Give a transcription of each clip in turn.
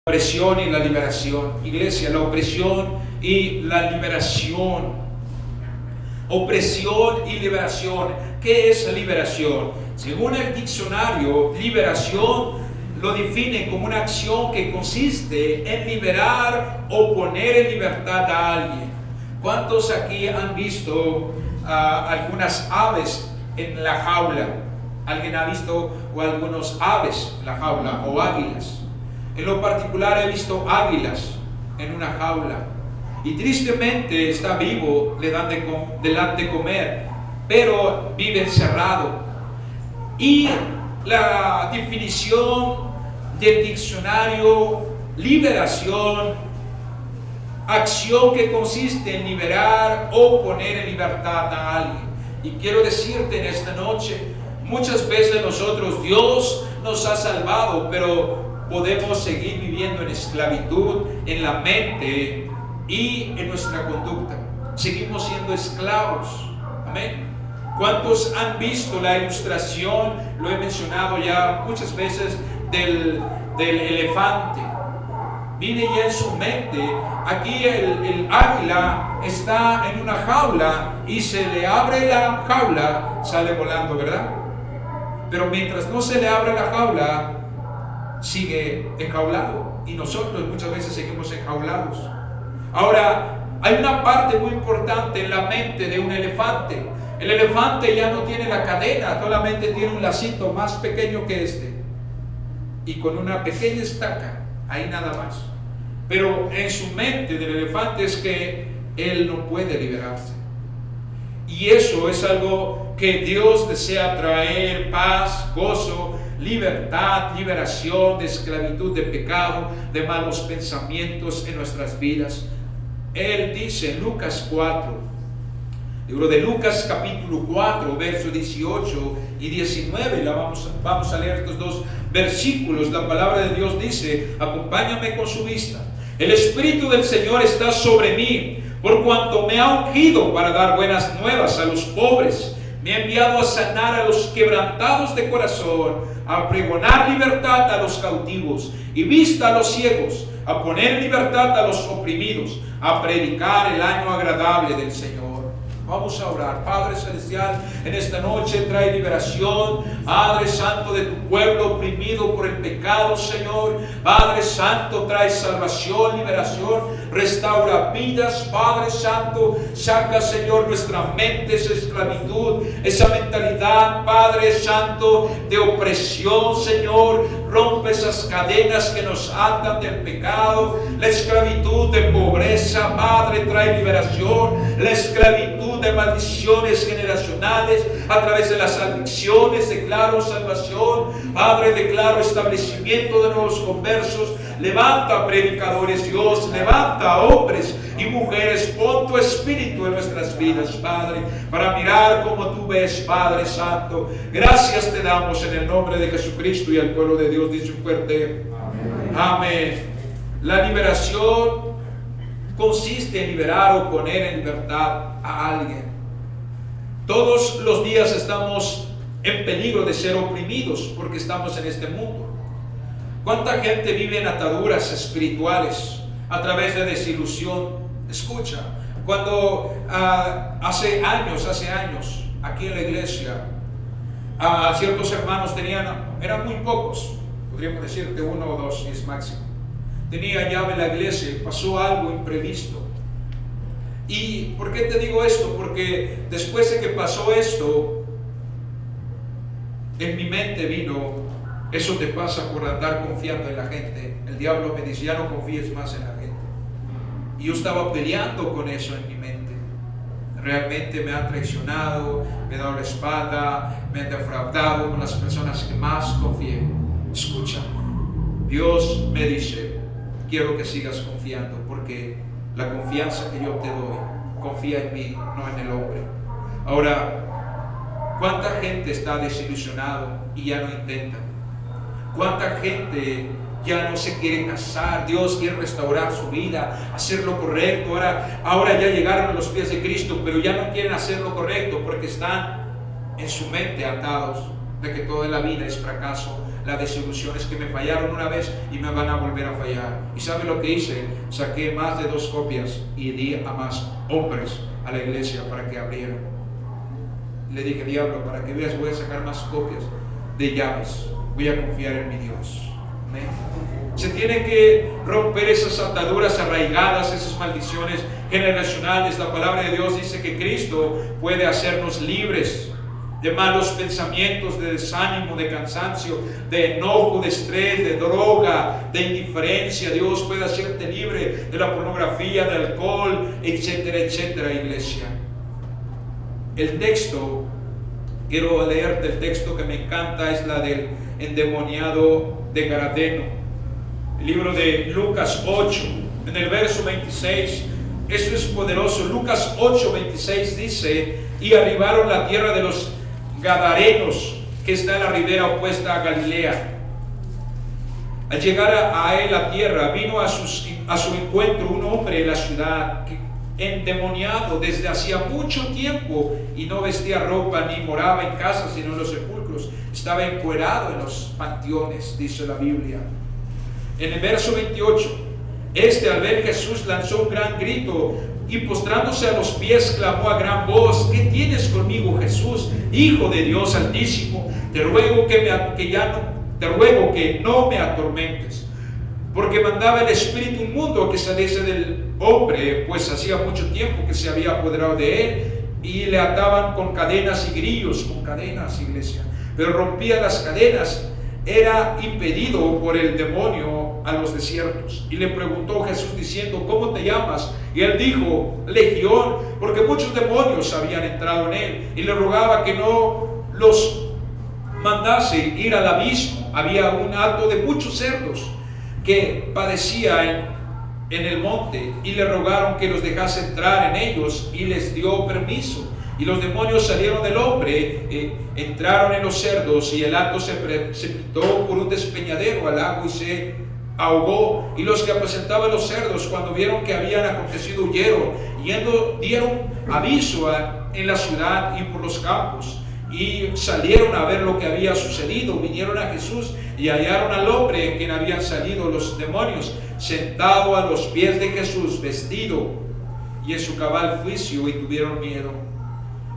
opresión y la liberación. Iglesia, la opresión y la liberación. Opresión y liberación. ¿Qué es liberación? Según el diccionario, liberación lo define como una acción que consiste en liberar o poner en libertad a alguien. ¿Cuántos aquí han visto algunas aves en la jaula? ¿Alguien ha visto algunos aves en la jaula o águilas? En lo particular he visto águilas en una jaula y tristemente está vivo, le dan de comer, pero vive encerrado. Y la definición del diccionario: liberación, acción que consiste en liberar o poner en libertad a alguien. Y quiero decirte en esta noche, muchas veces nosotros, Dios nos ha salvado, pero podemos seguir viviendo en esclavitud en la mente y en nuestra conducta. Seguimos siendo esclavos. Amén. ¿Cuántos han visto la ilustración? Lo he mencionado ya muchas veces del elefante. Viene ya en su mente. Aquí el águila está en una jaula y se le abre la jaula, sale volando, ¿verdad? Pero mientras no se le abre la jaula, sigue enjaulado, y nosotros muchas veces seguimos enjaulados. Ahora, hay una parte muy importante en la mente de un elefante. El elefante ya no tiene la cadena, solamente tiene un lacito más pequeño que este, y con una pequeña estaca, ahí nada más. Pero en su mente del elefante es que él no puede liberarse. Y eso es algo que Dios desea traer: paz, gozo, libertad, liberación de esclavitud, de pecado, de malos pensamientos en nuestras vidas. Él dice en Lucas 4, libro de Lucas capítulo 4, versos 18 y 19, vamos a leer estos dos versículos. La palabra de Dios dice, acompáñame con su vista: el Espíritu del Señor está sobre mí, por cuanto me ha ungido para dar buenas nuevas a los pobres. Me ha enviado a sanar a los quebrantados de corazón, a pregonar libertad a los cautivos y vista a los ciegos, a poner libertad a los oprimidos, a predicar el año agradable del Señor. Vamos a orar. Padre Celestial, en esta noche trae liberación, Padre Santo, de tu pueblo oprimido por el pecado, Señor. Padre Santo, trae salvación, liberación, restaura vidas, Padre Santo. Saca, Señor, nuestra mente, esa esclavitud, esa mentalidad, Padre Santo, de opresión, Señor. Rompe esas cadenas que nos atan del pecado, la esclavitud de pobreza, Padre, trae liberación, la esclavitud de maldiciones generacionales a través de las adicciones. Declaro salvación, Padre, declaro establecimiento de nuevos conversos. Levanta predicadores, Dios, levanta hombres y mujeres. Pon tu espíritu en nuestras vidas, Padre, para mirar como tú ves, Padre Santo. Gracias te damos en el nombre de Jesucristo, y al pueblo de Dios dice fuerte: amén. Amén. La liberación consiste en liberar o poner en libertad a alguien. Todos los días estamos en peligro de ser oprimidos porque estamos en este mundo. ¿Cuánta gente vive en ataduras espirituales a través de desilusión? Escucha, cuando hace años, aquí en la iglesia, ciertos hermanos eran muy pocos, podríamos decirte uno o dos, y es máximo. Tenía llave la iglesia y pasó algo imprevisto. ¿Y por qué te digo esto? Porque después de que pasó esto, en mi mente vino: eso te pasa por andar confiando en la gente. El diablo me dice: ya no confíes más en la gente. Y yo estaba peleando con eso en mi mente. Realmente me han traicionado, me han dado la espalda, me han defraudado con las personas que más confié. Escucha, Dios me dice: quiero que sigas confiando, porque la confianza que yo te doy, confía en mí, no en el hombre. Ahora, ¿cuánta gente está desilusionado y ya no intenta? ¿Cuánta gente ya no se quiere casar? Dios quiere restaurar su vida, hacer lo correcto. Ahora ya llegaron a los pies de Cristo, pero ya no quieren hacer lo correcto porque están en su mente atados de que toda la vida es fracaso. La desilusión es que me fallaron una vez y me van a volver a fallar. ¿Y sabe lo que hice? Saqué más de 2 copias y di a más hombres a la iglesia para que abrieran. Le dije, diablo, para que veas, voy a sacar más copias de llaves. Voy a confiar en mi Dios. Amén. Se tiene que romper esas ataduras arraigadas, esas maldiciones generacionales. La palabra de Dios dice que Cristo puede hacernos libres de malos pensamientos, de desánimo, de cansancio, de enojo, de estrés, de droga, de indiferencia. Dios puede hacerte libre de la pornografía, del alcohol, etcétera, etcétera, iglesia. El texto, quiero leerte el texto que me encanta, es la del endemoniado de Garadeno. El libro de Lucas 8, en el verso 26, esto es poderoso. Lucas 8, 26 dice: y arribaron a la tierra de los Gadarenos, que está en la ribera opuesta a Galilea. Al llegar a él la tierra, vino a su encuentro un hombre en la ciudad, endemoniado desde hacía mucho tiempo, y no vestía ropa ni moraba en casa sino en los sepulcros. Estaba encuerado en los panteones, dice la Biblia. En el verso 28, al ver Jesús, lanzó un gran grito y postrándose a los pies clamó a gran voz: ¿qué tienes conmigo, Jesús, Hijo de Dios Altísimo? Te ruego que no me atormentes. Porque mandaba el espíritu inmundo que saliese del hombre, pues hacía mucho tiempo que se había apoderado de él, y le ataban con cadenas y grillos, con cadenas, iglesia. Pero rompía las cadenas. Era impedido por el demonio a los desiertos. Y le preguntó Jesús diciendo: ¿cómo te llamas? Y él dijo: Legión, porque muchos demonios habían entrado en él. Y le rogaba que no los mandase ir al abismo. Había un hato de muchos cerdos que padecía en el monte, y le rogaron que los dejase entrar en ellos, y les dio permiso. Y los demonios salieron del hombre, entraron en los cerdos, y el hato se precipitó por un despeñadero al agua y se ahogó. Y los que apacentaban los cerdos, cuando vieron que habían acontecido, huyeron, dieron aviso en la ciudad y por los campos, y salieron a ver lo que había sucedido. Vinieron a Jesús y hallaron al hombre en quien habían salido los demonios, sentado a los pies de Jesús, vestido y en su cabal juicio, y tuvieron miedo.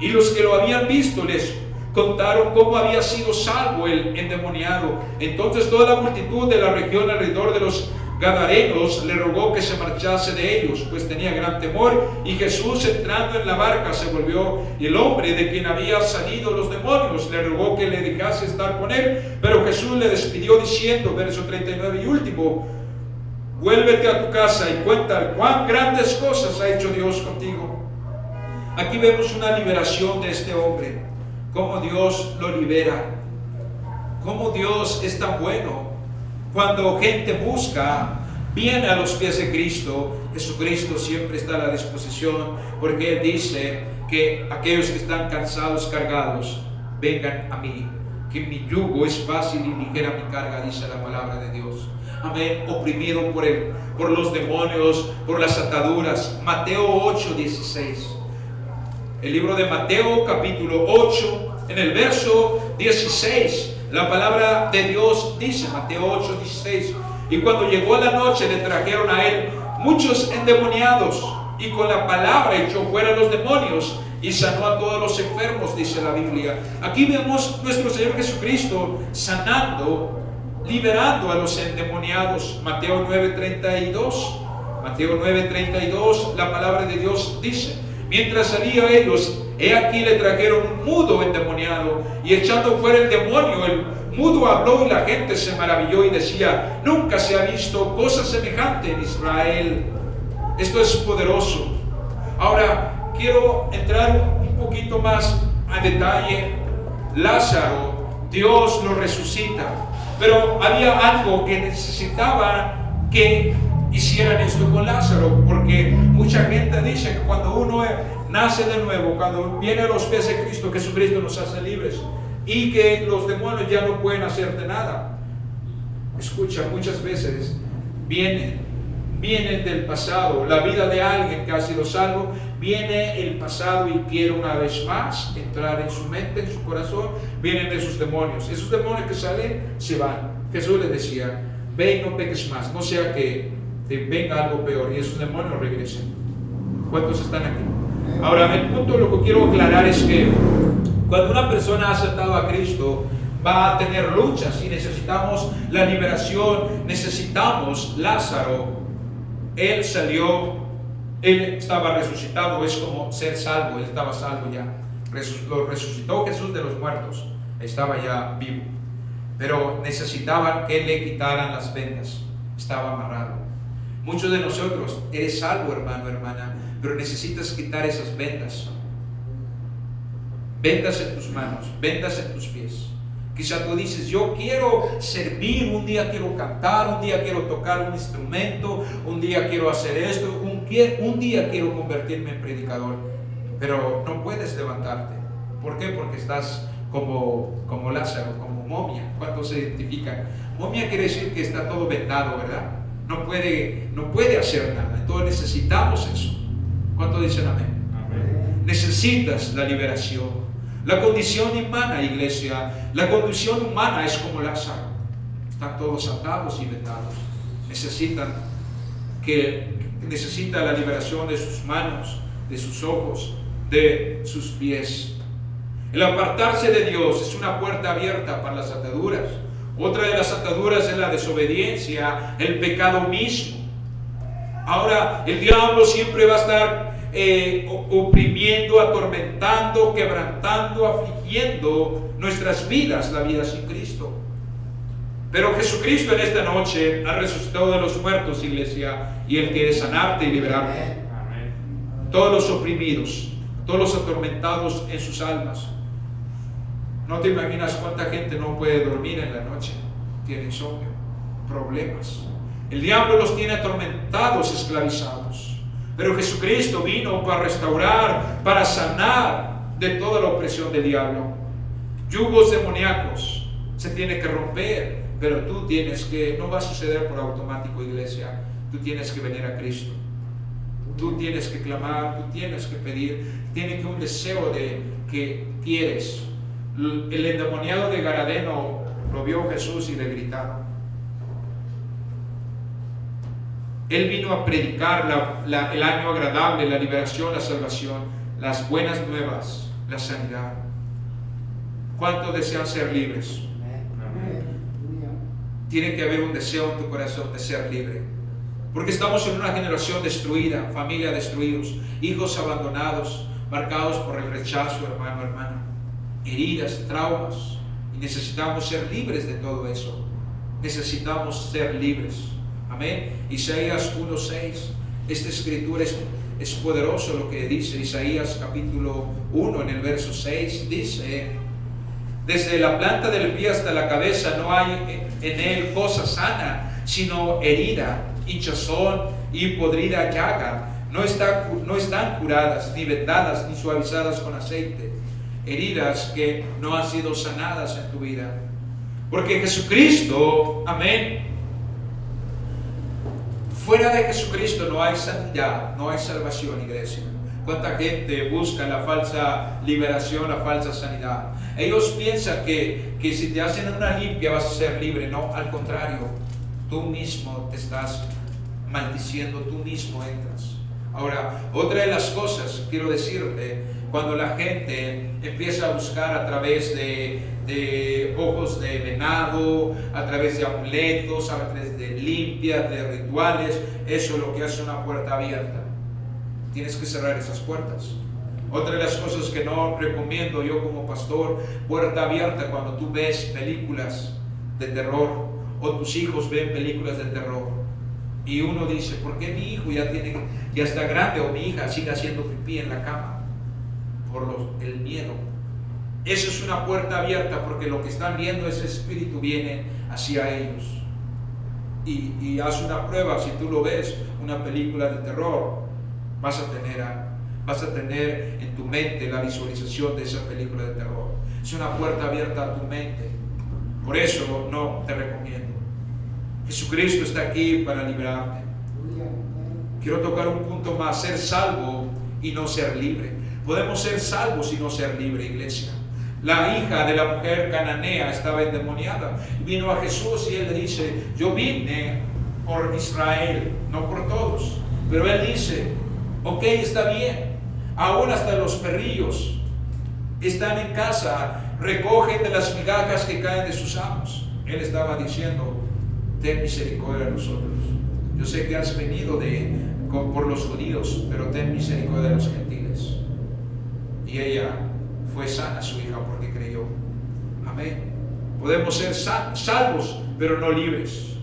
Y los que lo habían visto les contaron cómo había sido salvo el endemoniado. Entonces toda la multitud de la región alrededor de los Gadarenos le rogó que se marchase de ellos, pues tenía gran temor. Y Jesús, entrando en la barca, se volvió, y el hombre de quien había salido los demonios le rogó que le dejase estar con él. Pero Jesús le despidió diciendo, verso 39 y último: vuélvete a tu casa y cuenta cuán grandes cosas ha hecho Dios contigo. Aquí vemos una liberación de este hombre, cómo Dios lo libera, cómo Dios es tan bueno. Cuando gente busca, viene a los pies de Cristo. Jesucristo siempre está a la disposición, porque Él dice que aquellos que están cansados, cargados, vengan a mí, que mi yugo es fácil y ligera mi carga, dice la palabra de Dios. Amén. Oprimido por los demonios, por las ataduras. Mateo 8:16. El libro de Mateo capítulo 8, en el verso 16, la palabra de Dios dice, Mateo 8:16: y cuando llegó la noche le trajeron a él muchos endemoniados, y con la palabra echó fuera los demonios y sanó a todos los enfermos, dice la Biblia. Aquí vemos nuestro Señor Jesucristo sanando, liberando a los endemoniados. Mateo 9:32. Mateo 9:32, la palabra de Dios dice: mientras salía ellos, he aquí le trajeron un mudo endemoniado, y echando fuera el demonio, el mudo habló, y la gente se maravilló y decía: nunca se ha visto cosa semejante en Israel. Esto es poderoso. Ahora quiero entrar un poquito más a detalle. Lázaro, Dios lo resucita, pero había algo que necesitaba que hicieran esto con Lázaro, porque mucha gente dice que cuando uno nace de nuevo, cuando viene a los pies de Cristo, Jesucristo nos hace libres y que los demonios ya no pueden hacerte nada. Escucha, muchas veces vienen vienen del pasado. La vida de alguien que ha sido salvo, viene el pasado y quiere una vez más entrar en su mente, en su corazón. Vienen esos demonios. Esos demonios que salen, se van. Jesús les decía, ve y no peques más, no sea que te venga algo peor. Y esos demonios regresen. ¿Cuántos están aquí? Ahora, el punto, lo que quiero aclarar es que cuando una persona ha aceptado a Cristo, va a tener luchas y necesitamos la liberación, necesitamos Lázaro. Él salió, él estaba resucitado, es como ser salvo, él estaba salvo ya. Lo resucitó Jesús de los muertos, estaba ya vivo. Pero necesitaban que le quitaran las vendas, estaba amarrado. Muchos de nosotros, eres salvo, hermano, hermana, pero necesitas quitar esas vendas. Vendas en tus manos, vendas en tus pies. Quizá tú dices, yo quiero servir, un día quiero cantar, un día quiero tocar un instrumento, un día quiero hacer esto, un día quiero convertirme en predicador, pero no puedes levantarte. ¿Por qué? Porque estás como Lázaro, como momia. ¿Cuántos se identifican? Momia quiere decir que está todo vendado, ¿verdad? No puede hacer nada. Entonces necesitamos eso. ¿Cuántos dicen amén? Amén. Necesitas la liberación. La condición humana, iglesia, la condición humana es como Lázaro. Están todos atados y vendados. Necesita la liberación de sus manos, de sus ojos, de sus pies. El apartarse de Dios es una puerta abierta para las ataduras. Otra de las ataduras es la desobediencia, el pecado mismo. Ahora, el diablo siempre va a estar oprimiendo, atormentando, quebrantando, afligiendo nuestras vidas, la vida sin Cristo. Pero Jesucristo en esta noche ha resucitado de los muertos, iglesia, y Él quiere sanarte y liberarte. Amén. Todos los oprimidos, todos los atormentados en sus almas. No te imaginas cuánta gente no puede dormir en la noche, tiene insomnio, problemas. El diablo los tiene atormentados, esclavizados. Pero Jesucristo vino para restaurar, para sanar de toda la opresión del diablo. Yugos demoníacos se tiene que romper, pero tú tienes que, no va a suceder por automático, iglesia. Tú tienes que venir a Cristo. Tú tienes que clamar, tú tienes que pedir, tiene que un deseo de que quieres. El endemoniado de Garadeno lo vio Jesús y le gritaron. Él vino a predicar el año agradable, la liberación, la salvación, las buenas nuevas, la sanidad. ¿Cuántos desean ser libres? Amén. Tiene que haber un deseo en tu corazón de ser libre. Porque estamos en una generación destruida, familia destruidos, hijos abandonados, marcados por el rechazo, hermano, hermana, heridas, traumas. Y necesitamos ser libres de todo eso. Necesitamos ser libres. Amén. Isaías 1:6. Esta escritura es poderoso lo que dice Isaías capítulo 1 en el verso 6. Dice: desde la planta del pie hasta la cabeza no hay en él cosa sana, sino herida, hinchazón y podrida llaga. No están curadas, ni vendadas, ni suavizadas con aceite. Heridas que no han sido sanadas en tu vida. Porque Jesucristo, amén, fuera de Jesucristo no hay sanidad, no hay salvación, iglesia. ¿Cuánta gente busca la falsa liberación, la falsa sanidad? Ellos piensan que si te hacen una limpia vas a ser libre. No, al contrario, tú mismo te estás maldiciendo, tú mismo entras. Ahora, otra de las cosas, quiero decirte, cuando la gente empieza a buscar a través de ojos de venado, a través de amuletos, a través de limpias, de rituales, eso es lo que hace una puerta abierta. Tienes que cerrar esas puertas. Otra de las cosas que no recomiendo yo como pastor, puerta abierta cuando tú ves películas de terror o tus hijos ven películas de terror y uno dice, ¿por qué mi hijo ya está grande o mi hija sigue haciendo pipí en la cama? Por el miedo. Eso es una puerta abierta porque lo que están viendo, ese espíritu viene hacia ellos. Y haz una prueba, si tú lo ves, una película de terror, vas a tener en tu mente la visualización de esa película de terror. Es una puerta abierta a tu mente. Por eso no te recomiendo. Jesucristo está aquí para liberarte. Quiero tocar un punto más: ser salvo y no ser libre. Podemos ser salvos y no ser libre, iglesia. La hija de la mujer cananea estaba endemoniada. Vino a Jesús y él le dice: yo vine por Israel, no por todos. Pero él dice: ok, está bien. Aún hasta los perrillos están en casa, recogen de las migajas que caen de sus amos. Él estaba diciendo: ten misericordia de nosotros. Yo sé que has venido por los judíos, pero ten misericordia de los gentiles. Y ella fue sana, su hija, porque creyó. Amén. Podemos ser salvos, pero no libres.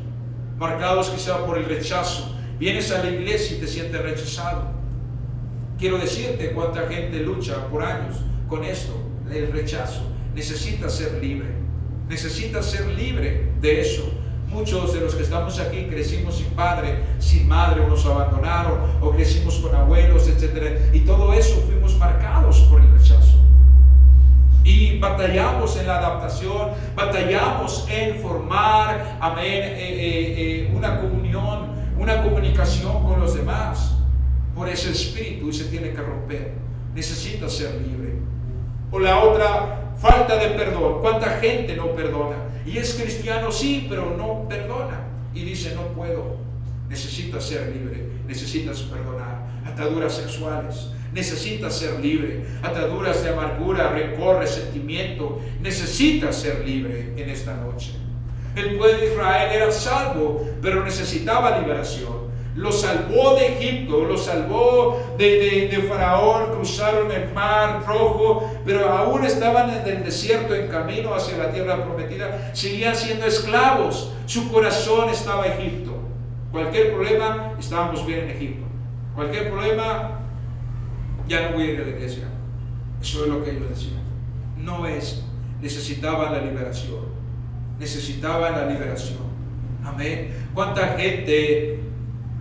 Marcados quizá por el rechazo. Vienes a la iglesia y te sientes rechazado. Quiero decirte cuánta gente lucha por años con esto, el rechazo. Necesitas ser libre. Necesitas ser libre de eso. Muchos de los que estamos aquí crecimos sin padre, sin madre, o nos abandonaron, o crecimos con abuelos, etc. Y todo eso fuimos marcados por el rechazo. Y batallamos en la adaptación, batallamos en formar, amén, una comunión, una comunicación con los demás. Por ese espíritu, y se tiene que romper. Necesitas ser libre. O la otra, falta de perdón. ¿Cuánta gente no perdona? Y es cristiano, sí, pero no perdona. Y dice: no puedo. Necesitas ser libre. Necesitas perdonar. Ataduras sexuales. Necesitas ser libre. Ataduras de amargura, rencor, resentimiento. Necesitas ser libre en esta noche. El pueblo de Israel era salvo, pero necesitaba liberación. Lo salvó de Egipto, lo salvó de Faraón, cruzaron el mar rojo, pero aún estaban en el desierto, en camino hacia la tierra prometida. Seguían siendo esclavos. Su corazón estaba en Egipto. Cualquier problema, estábamos bien en Egipto. Cualquier problema, ya no voy a ir a la iglesia. Eso es lo que ellos decían. No es. Necesitaban la liberación. Necesitaban la liberación. Amén. ¿Cuánta gente,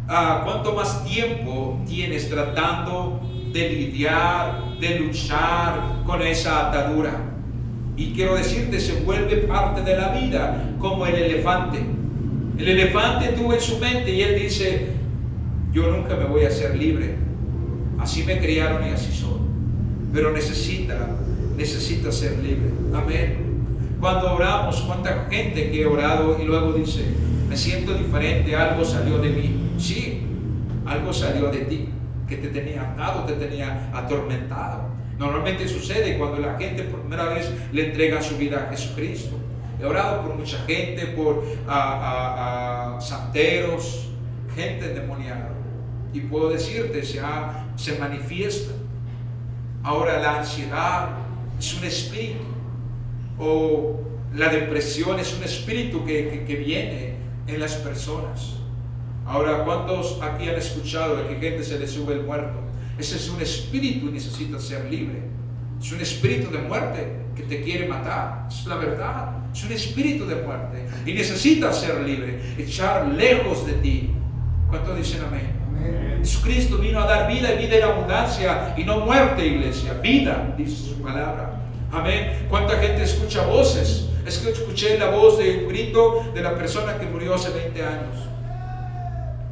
cuánto más tiempo tienes tratando de lidiar, de luchar con esa atadura? Y quiero decirte, se vuelve parte de la vida, como el elefante. El elefante tuvo en su mente y él dice: yo nunca me voy a hacer libre. Así me criaron y así soy. Pero necesita ser libre. Amén. Cuando oramos, cuánta gente que ha orado y luego dice: me siento diferente, algo salió de mí. Sí, algo salió de ti, que te tenía atado, te tenía atormentado. Normalmente sucede cuando la gente por primera vez le entrega su vida a Jesucristo. He orado por mucha gente, por santeros, gente endemoniada. Y puedo decirte, se manifiesta. Ahora la ansiedad es un espíritu, o la depresión es un espíritu que viene en las personas. Ahora, ¿cuántos aquí han escuchado de que gente se le sube el muerto? Ese es un espíritu y necesita ser libre. Es un espíritu de muerte que te quiere matar. Es la verdad. Es un espíritu de muerte y necesita ser libre, echar lejos de ti. ¿Cuántos dicen amén? Amén. Jesucristo vino a dar vida y vida en abundancia y no muerte, iglesia. Vida, dice su palabra. Amén. ¿Cuánta gente escucha voces? Es que escuché la voz de un grito de la persona que murió hace 20 años.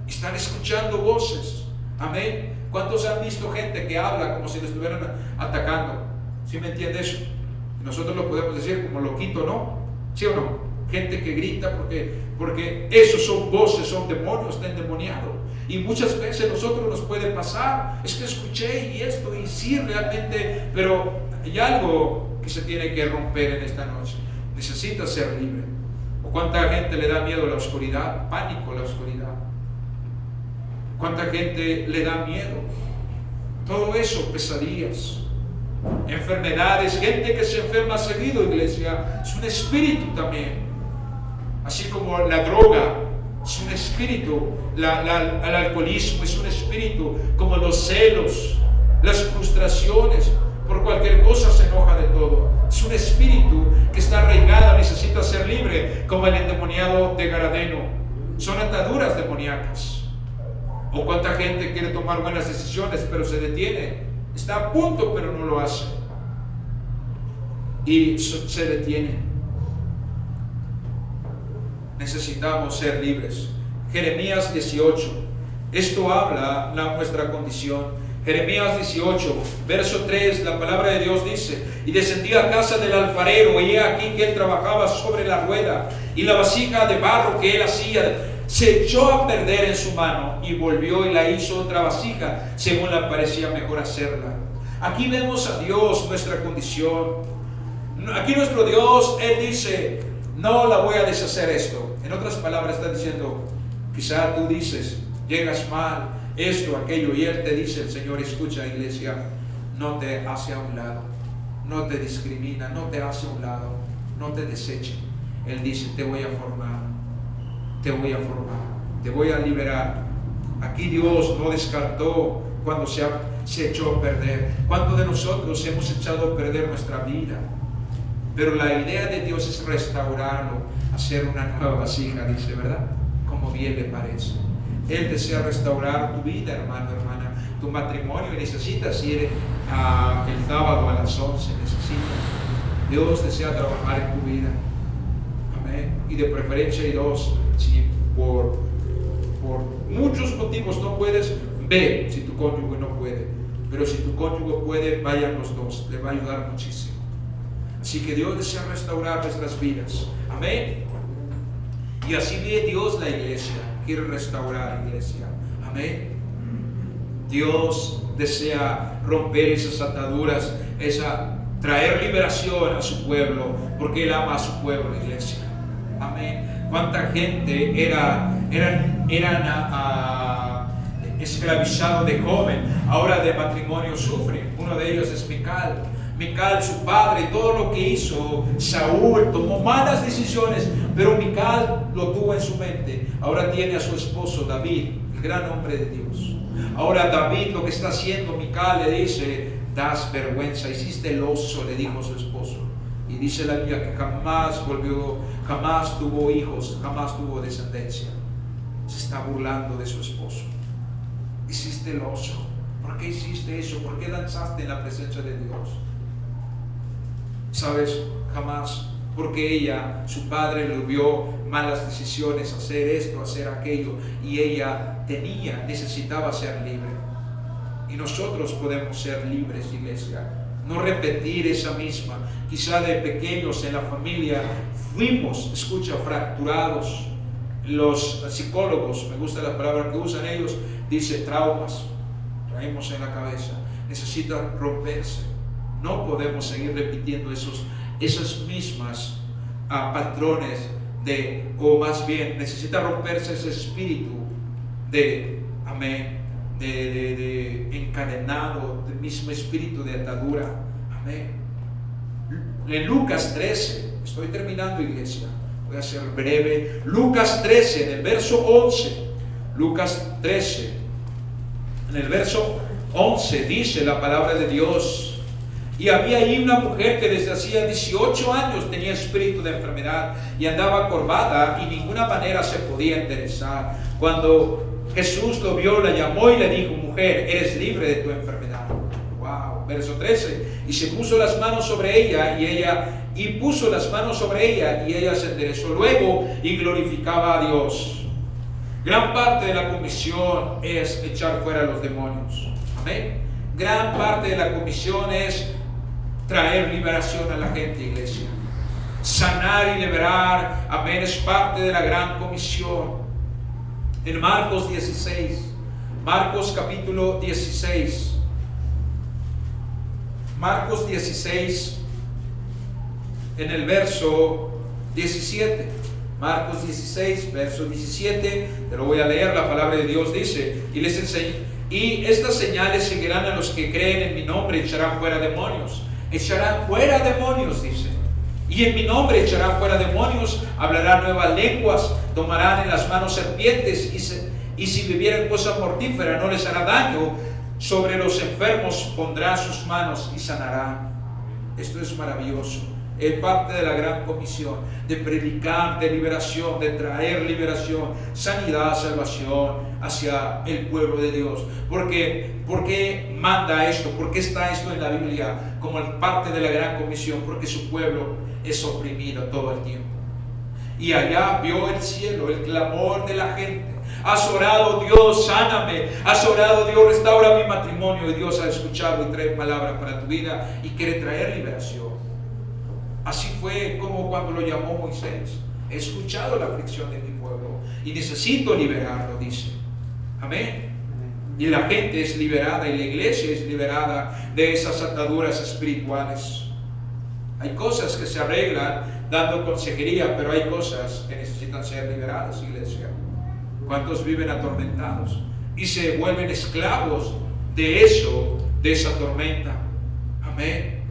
Están escuchando voces. Amén. ¿Cuántos han visto gente que habla como si le estuvieran atacando? ¿Sí me entiende eso? Nosotros lo podemos decir como loquito, ¿no? ¿Sí o no? Gente que grita porque esos son voces, son demonios, está endemoniado. Y muchas veces nosotros nos puede pasar. Es que escuché y esto, y sí realmente, pero hay algo que se tiene que romper en esta noche. Necesita ser libre. ¿O cuánta gente le da miedo a la oscuridad? Pánico a la oscuridad. ¿Cuánta gente le da miedo? Todo eso, pesadillas, enfermedades, gente que se enferma seguido, iglesia, es un espíritu también. Así como la droga es un espíritu, el alcoholismo es un espíritu, como los celos, las frustraciones, por cualquier cosa se enoja de todo. Es un espíritu que está arraigado, necesita ser libre, como el endemoniado de Garadeno. Son ataduras demoníacas. O cuánta gente quiere tomar buenas decisiones, pero se detiene. Está a punto, pero no lo hace. Y se detiene. Necesitamos ser libres. Jeremías 18. Esto habla nuestra condición. Jeremías 18, verso 3, la palabra de Dios dice: y descendí a casa del alfarero, y he aquí que él trabajaba sobre la rueda, y la vasija de barro que él hacía se echó a perder en su mano, y volvió y la hizo otra vasija, según le parecía mejor hacerla. Aquí vemos a Dios, nuestra condición. Aquí nuestro Dios, Él dice: no la voy a deshacer esto. En otras palabras está diciendo, quizá tú dices, llegas mal, esto, aquello, y Él te dice, el Señor, escucha, iglesia, no te hace a un lado, no te discrimina, no te hace a un lado, no te deseche. Él dice: te voy a formar, te voy a formar, te voy a liberar. Aquí Dios no descartó cuando se echó a perder. ¿Cuántos de nosotros hemos echado a perder nuestra vida? Pero la idea de Dios es restaurarlo, hacer una nueva vasija, dice, ¿verdad? Como bien le parece. Él desea restaurar tu vida, hermano, hermana, tu matrimonio, y necesitas ir el sábado a las 11, necesitas. Dios desea trabajar en tu vida. Amén. Y de preferencia hay dos. Si por muchos motivos no puedes, ve si tu cónyuge no puede. Pero si tu cónyuge puede, vayan los dos, le va a ayudar muchísimo. Así que Dios desea restaurar nuestras vidas. Amén. Y así ve Dios la iglesia. Quiere restaurar, iglesia. Amén. Dios desea romper esas ataduras, traer liberación a su pueblo, porque Él ama a su pueblo, iglesia. Amén. Cuánta gente eran esclavizados de joven, ahora de matrimonio sufren. Uno de ellos es Mical. Mical, su padre, todo lo que hizo Saúl, tomó malas decisiones, pero Mical lo tuvo en su mente. Ahora tiene a su esposo David, el gran hombre de Dios. Ahora David, lo que está haciendo, Mical le dice: das vergüenza, hiciste el oso, le dijo a su esposo. Y dice la Biblia que jamás tuvo hijos, jamás tuvo descendencia. Se está burlando de su esposo. Hiciste el oso. ¿Por qué hiciste eso? ¿Por qué danzaste en la presencia de Dios? ¿Sabes? Jamás. Porque ella, su padre, le vio malas decisiones, hacer esto, hacer aquello, y ella necesitaba ser libre. Y nosotros podemos ser libres, iglesia. No repetir esa misma. Quizá de pequeños en la familia fuimos, escucha, fracturados. Los psicólogos, me gusta la palabra que usan ellos, dice traumas, traemos en la cabeza. Necesita romperse. No podemos seguir repitiendo esas mismas patrones o más bien necesita romperse ese espíritu de encadenado, del mismo espíritu de atadura. Amén. En Lucas 13, estoy terminando, iglesia, voy a ser breve. Lucas 13, en el verso 11, Lucas 13, en el verso 11 dice la palabra de Dios: y había ahí una mujer que desde hacía 18 años tenía espíritu de enfermedad y andaba corvada y de ninguna manera se podía enderezar. Cuando Jesús lo vio, la llamó y le dijo: mujer, eres libre de tu enfermedad. Wow. Verso 13: y se puso las manos sobre ella y puso las manos sobre ella y ella se enderezó luego y glorificaba a Dios. Gran parte de la comisión es echar fuera a los demonios. Amén. Gran parte de la comisión es traer liberación a la gente, iglesia. Sanar y liberar, amén, es parte de la gran comisión. En Marcos 16, Marcos capítulo 16, Marcos 16, en el verso 17. Marcos 16, verso 17, te lo voy a leer. La palabra de Dios dice: y estas señales seguirán a los que creen en mi nombre, echarán fuera demonios. Echarán fuera demonios, dice. Y en mi nombre echarán fuera demonios, hablarán nuevas lenguas, tomarán en las manos serpientes, y si bebieren cosa mortífera no les hará daño. Sobre los enfermos pondrán sus manos y sanarán. Esto es maravilloso. Es parte de la gran comisión de predicar, de liberación, de traer liberación, sanidad, salvación hacia el pueblo de Dios. ¿Por qué manda esto? ¿Por qué está esto en la Biblia como parte de la gran comisión? Porque su pueblo es oprimido todo el tiempo. Y allá vio el cielo, el clamor de la gente. Has orado, Dios, sáname. Has orado, Dios, restaura mi matrimonio. Y Dios ha escuchado y trae palabra para tu vida y quiere traer liberación. Así fue como cuando lo llamó Moisés. He escuchado la aflicción de mi pueblo y necesito liberarlo, dice. Amén. Y la gente es liberada y la iglesia es liberada de esas ataduras espirituales. Hay cosas que se arreglan dando consejería, pero hay cosas que necesitan ser liberadas, iglesia. ¿Cuántos viven atormentados y se vuelven esclavos de eso, de esa tormenta? Amén.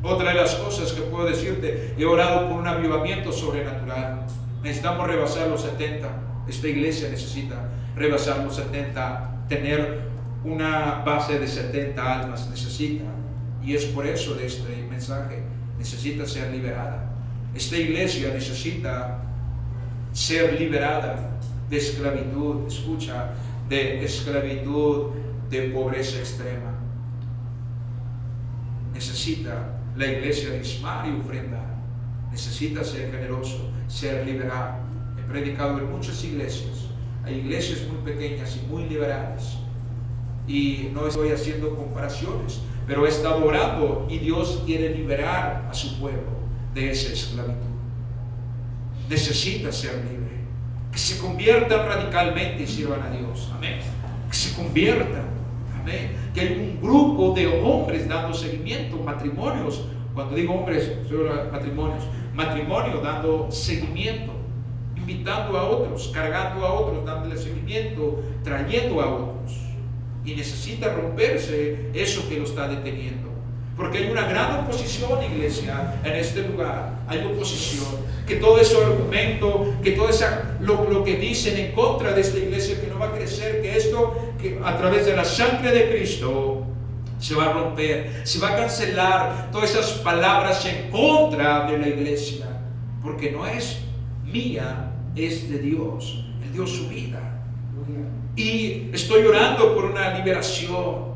Otra de las cosas que puedo decirte, he orado por un avivamiento sobrenatural. Necesitamos rebasar los 70. Esta iglesia necesita rebasar los 70, tener una base de 70 almas, necesita. Y es por eso de este mensaje, necesita ser liberada. Esta iglesia necesita ser liberada de esclavitud, escucha, de esclavitud, de pobreza extrema. Necesita la iglesia diezmar y ofrendar. Necesita ser generoso, ser liberado. He predicado en muchas iglesias. Hay iglesias muy pequeñas y muy liberales. Y no estoy haciendo comparaciones, pero he estado orando y Dios quiere liberar a su pueblo de esa esclavitud. Necesita ser libre. Que se conviertan radicalmente y sirvan a Dios. Amén. Que se conviertan. Amén. Que hay un grupo de hombres dando seguimiento, matrimonios. Cuando digo hombres, matrimonio dando seguimiento, invitando a otros, cargando a otros, dándole seguimiento, trayendo a otros. Y necesita romperse eso que lo está deteniendo. Porque hay una gran oposición, iglesia, en este lugar. Hay oposición. Que todo ese argumento, que todo lo que dicen en contra de esta iglesia, que no va a crecer, que esto, que a través de la sangre de Cristo, se va a romper, se va a cancelar todas esas palabras en contra de la iglesia. Porque no es mía, es de Dios. Él dio su vida. Y estoy orando por una liberación.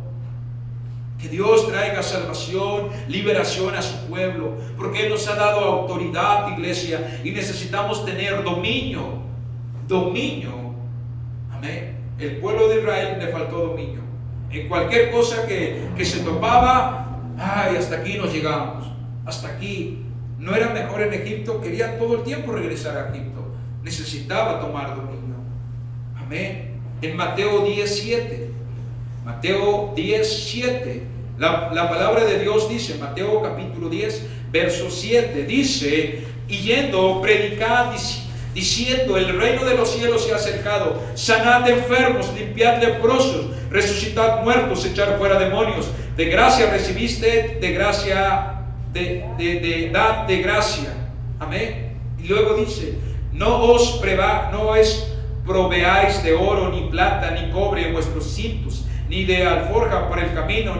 Que Dios traiga salvación, liberación a su pueblo. Porque Él nos ha dado autoridad, iglesia. Y necesitamos tener dominio. Dominio. Amén. El pueblo de Israel le faltó dominio. En cualquier cosa que se topaba, ay, hasta aquí nos llegamos. Hasta aquí. No era mejor en Egipto. Quería todo el tiempo regresar a Egipto. Necesitaba tomar dominio. Amén. En Mateo 10:7. Mateo 10:7. La palabra de Dios dice, Mateo capítulo 10, verso 7, dice, y yendo, predicad diciendo, el reino de los cielos se ha acercado, sanad enfermos, limpiad leprosos, resucitad muertos, echar fuera demonios, de gracia recibiste, de gracia, dad de gracia. Amén. Y luego dice, no proveáis de oro, ni plata, ni cobre en vuestros cintos, ni de alforja para el camino,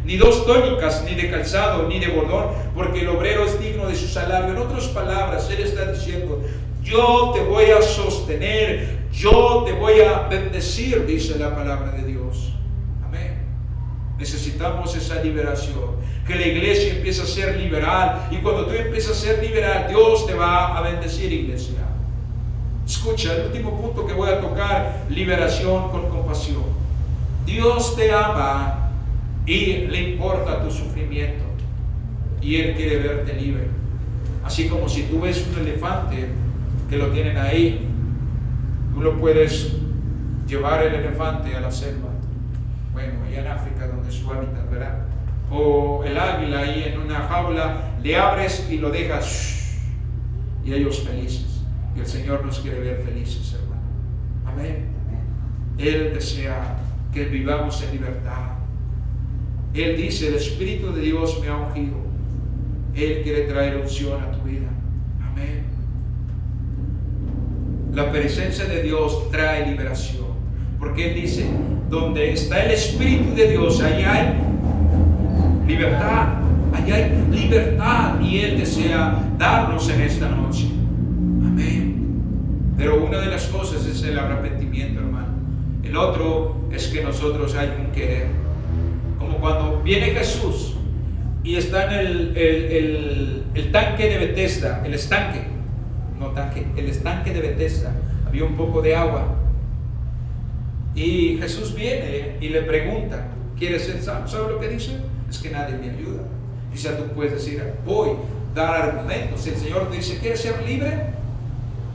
ni dos túnicas, ni de calzado, ni de bordón, porque el obrero es digno de su salario. En otras palabras, Él está diciendo, yo te voy a sostener, yo te voy a bendecir, dice la palabra de Dios. Amén. Necesitamos esa liberación, que la iglesia empiece a ser liberal, y cuando tú empiezas a ser liberal, Dios te va a bendecir, iglesia. Escucha, el último punto que voy a tocar, liberación con compasión. Dios te ama y le importa tu sufrimiento y Él quiere verte libre. Así como si tú ves un elefante que lo tienen ahí, tú lo puedes llevar el elefante a la selva, bueno, allá en África donde es su hábitat, ¿verdad? O el águila ahí en una jaula, le abres y lo dejas y ellos felices. Y el Señor nos quiere ver felices, hermano. Amén. Él desea que vivamos en libertad. Él dice, el Espíritu de Dios me ha ungido. Él quiere traer unción a tu vida. Amén. La presencia de Dios trae liberación. Porque Él dice, donde está el Espíritu de Dios, allá hay libertad. Allá hay libertad. Y Él desea darnos en esta noche. Amén. Pero una de las cosas es el arrepentimiento, hermano. El otro es que nosotros hay un querer. Como cuando viene Jesús y está en el tanque de Betesda, el estanque de Betesda, había un poco de agua. Y Jesús viene y le pregunta, ¿quieres ser sano? ¿Sabe lo que dice? Es que nadie me ayuda. Quizá tú puedes decir, voy a dar argumentos. El Señor te dice, ¿quieres ser libre?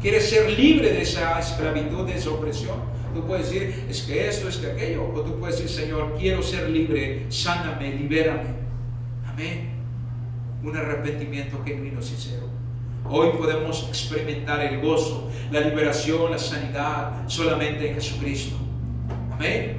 ¿Quieres ser libre de esa esclavitud, de esa opresión? Tú puedes decir, es que esto, es que aquello. O tú puedes decir, Señor, quiero ser libre, sáname, libérame. Amén. Un arrepentimiento genuino, sincero. Hoy podemos experimentar el gozo, la liberación, la sanidad solamente en Jesucristo. Amén.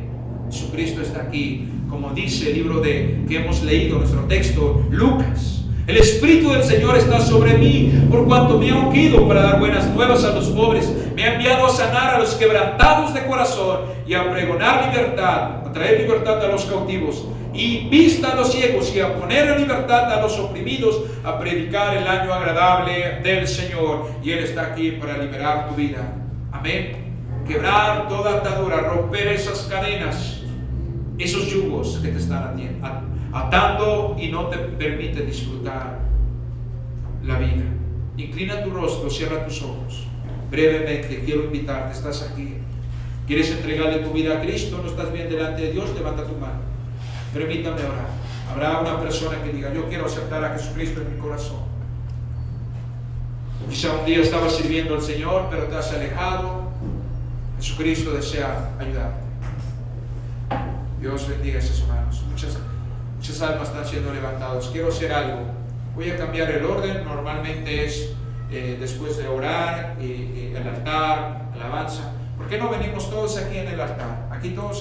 Jesucristo está aquí, como dice el libro que hemos leído, nuestro texto, Lucas. El Espíritu del Señor está sobre mí, por cuanto me ha ungido para dar buenas nuevas a los pobres. Me ha enviado a sanar a los quebrantados de corazón y a pregonar libertad, a traer libertad a los cautivos y vista a los ciegos y a poner en libertad a los oprimidos, a predicar el año agradable del Señor. Y Él está aquí para liberar tu vida. Amén. Quebrar toda atadura, romper esas cadenas, esos yugos que te están atando y no te permite disfrutar la vida. Inclina tu rostro, cierra tus ojos. Brevemente quiero invitarte, estás aquí, quieres entregarle tu vida a Cristo, no estás bien delante de Dios, levanta tu mano. Permítame orar. Habrá una persona que diga, yo quiero aceptar a Jesucristo en mi corazón. Quizá un día estabas sirviendo al Señor, pero te has alejado. Jesucristo desea ayudarte. Dios bendiga a esos hermanos. Muchas almas están siendo levantadas. Quiero hacer algo. Voy a cambiar el orden. Normalmente es después de orar, el altar, alabanza. ¿Por qué no venimos todos aquí en el altar? Aquí todos